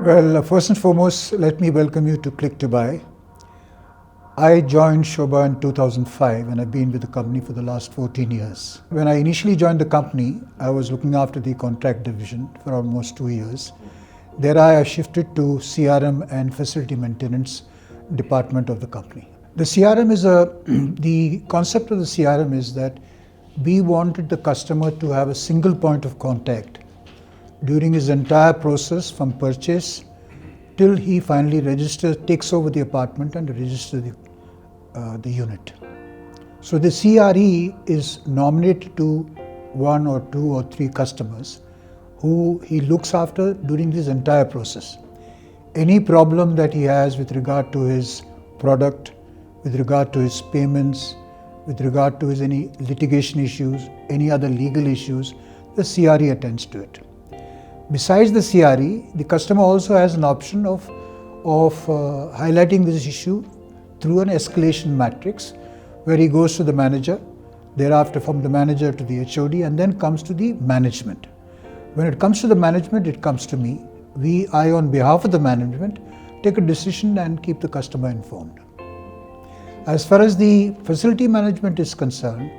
Well, first and foremost, let me welcome you to Click2Buy. I joined Sobha in 2005 and I've been with the company for the last 14 years. When I initially joined the company, I was looking after the contract division for almost 2 years. There I shifted to CRM and facility maintenance department of the company. The CRM is the concept of the CRM is that we wanted the customer to have a single point of contact during his entire process from purchase till he finally takes over the apartment and registers the unit. So the CRE is nominated to 1 or 2 or 3 customers who he looks after during this entire process. Any problem that he has with regard to his product, with regard to his payments, with regard to his any litigation issues, any other legal issues, the CRE attends to it. Besides the CRE, the customer also has an option of highlighting this issue through an escalation matrix where he goes to the manager, thereafter from the manager to the HOD, and then comes to the management. When it comes to the management, it comes to me. I, on behalf of the management, take a decision and keep the customer informed. As far as the facility management is concerned,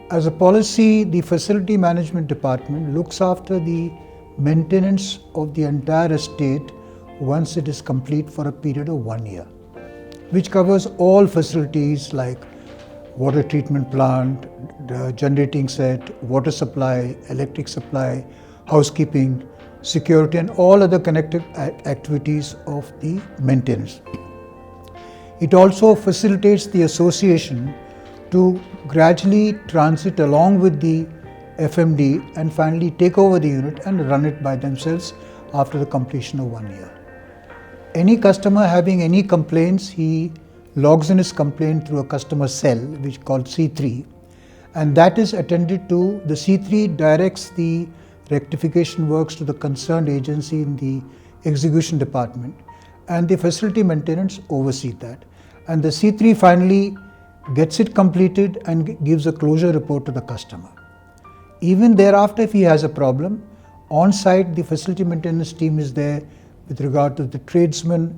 as a policy, the facility management department looks after the maintenance of the entire estate once it is complete for a period of 1 year, which covers all facilities like water treatment plant, the generating set, water supply, electric supply, housekeeping, security, and all other connected activities of the maintenance. It also facilitates the association to gradually transit along with the FMD and finally take over the unit and run it by themselves after the completion of 1 year. Any customer having any complaints, he logs in his complaint through a customer cell, which is called C3, and that is attended to. The C3 directs the rectification works to the concerned agency in the execution department, and the facility maintenance oversee that. And the C3 finally gets it completed and gives a closure report to the customer. Even thereafter, if he has a problem, on site the facility maintenance team is there with regard to the tradesman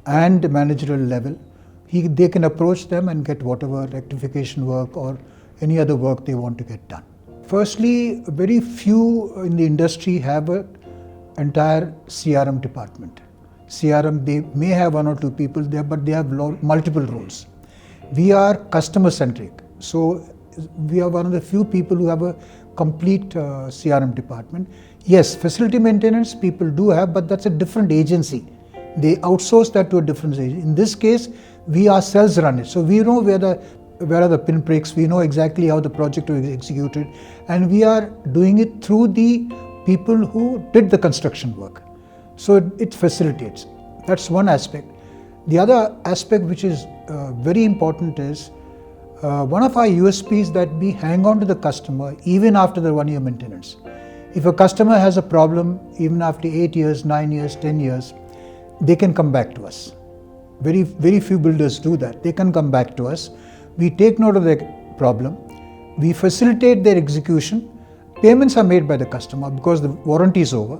and the managerial level. They can approach them and get whatever rectification work or any other work they want to get done. Firstly, very few in the industry have an entire CRM department. CRM, they may have 1 or 2 people there, but they have multiple roles. We are customer centric, so we are one of the few people who have a complete CRM department. Yes, facility maintenance people do have, but that's a different agency. They outsource that to a different agency. In this case, we ourselves run it. So we know where are the pinpricks, we know exactly how the project was executed, and we are doing it through the people who did the construction work. So it facilitates. That's one aspect. The other aspect which is very important is one of our USPs that we hang on to the customer even after the 1 year maintenance. If a customer has a problem, even after 8 years, 9 years, 10 years, they can come back to us. Very, very few builders do that. They can come back to us. We take note of their problem. We facilitate their execution. Payments are made by the customer because the warranty is over.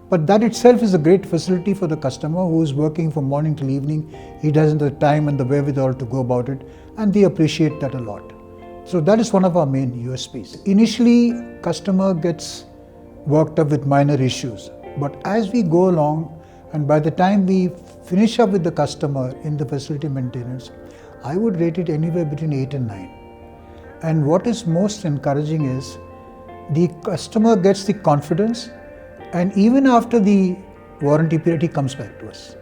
But that itself is a great facility for the customer who is working from morning till evening. He doesn't have the time and the wherewithal to go about it, and they appreciate that a lot. So that is one of our main USPs. Initially, customer gets worked up with minor issues, but as we go along and by the time we finish up with the customer in the facility maintenance, I would rate it anywhere between 8 and 9. And what is most encouraging is the customer gets the confidence, and even after the warranty period, he comes back to us.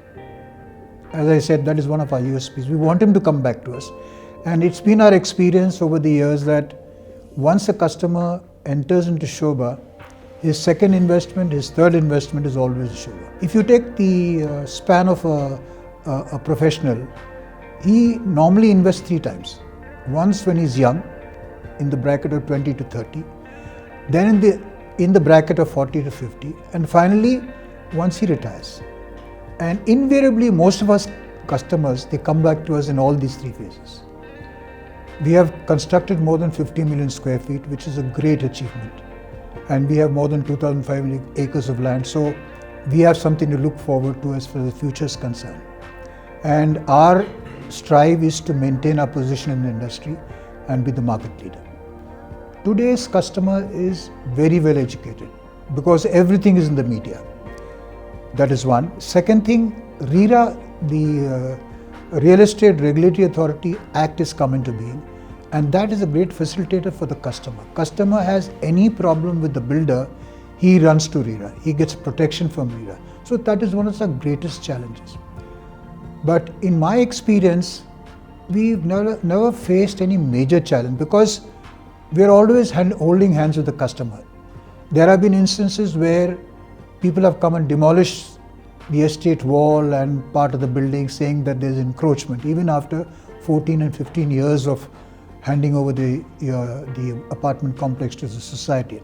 As I said, that is one of our USPs. We want him to come back to us. And it's been our experience over the years that once a customer enters into Sobha, his second investment, his third investment is always Sobha. If you take the span of a professional, he normally invests 3 times. Once when he's young, in the bracket of 20 to 30, then in the bracket of 40 to 50, and finally once he retires. And invariably most of us customers, they come back to us in all these 3 phases. We have constructed more than 50 million square feet, which is a great achievement. And we have more than 2,500 acres of land. So we have something to look forward to as far as the future is concerned. And our strive is to maintain our position in the industry and be the market leader. Today's customer is very well educated because everything is in the media. That is one. Second thing, RERA, the Real Estate Regulatory Authority Act is come into being, and that is a great facilitator for the customer. Customer has any problem with the builder, he runs to RERA. He gets protection from RERA. So that is one of the greatest challenges. But in my experience, we've never faced any major challenge because we're always holding hands with the customer. There have been instances where people have come and demolished the estate wall and part of the building, saying that there's encroachment, even after 14 and 15 years of handing over the apartment complex to the society.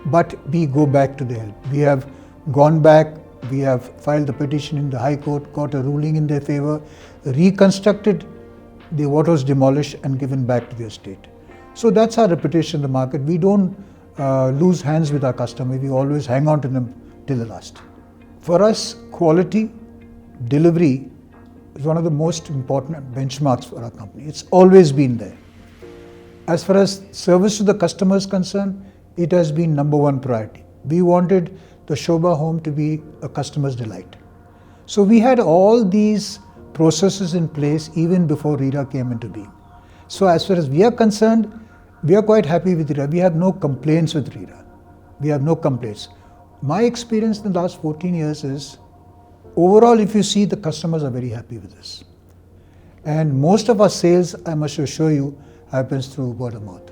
But we go back to the help. We have gone back, we have filed the petition in the High Court, got a ruling in their favor, reconstructed what was demolished and given back to the estate. So that's our reputation in the market. We don't lose hands with our customer. We always hang on to them till the last. For us, quality, delivery is one of the most important benchmarks for our company. It's always been there. As far as service to the customer is concerned, it has been number one priority. We wanted the Sobha home to be a customer's delight. So we had all these processes in place even before RERA came into being. So as far as we are concerned, we are quite happy with RERA. We have no complaints with RERA. We have no complaints. My experience in the last 14 years is, overall, if you see, the customers are very happy with this. And most of our sales, I must assure you, happens through word of mouth.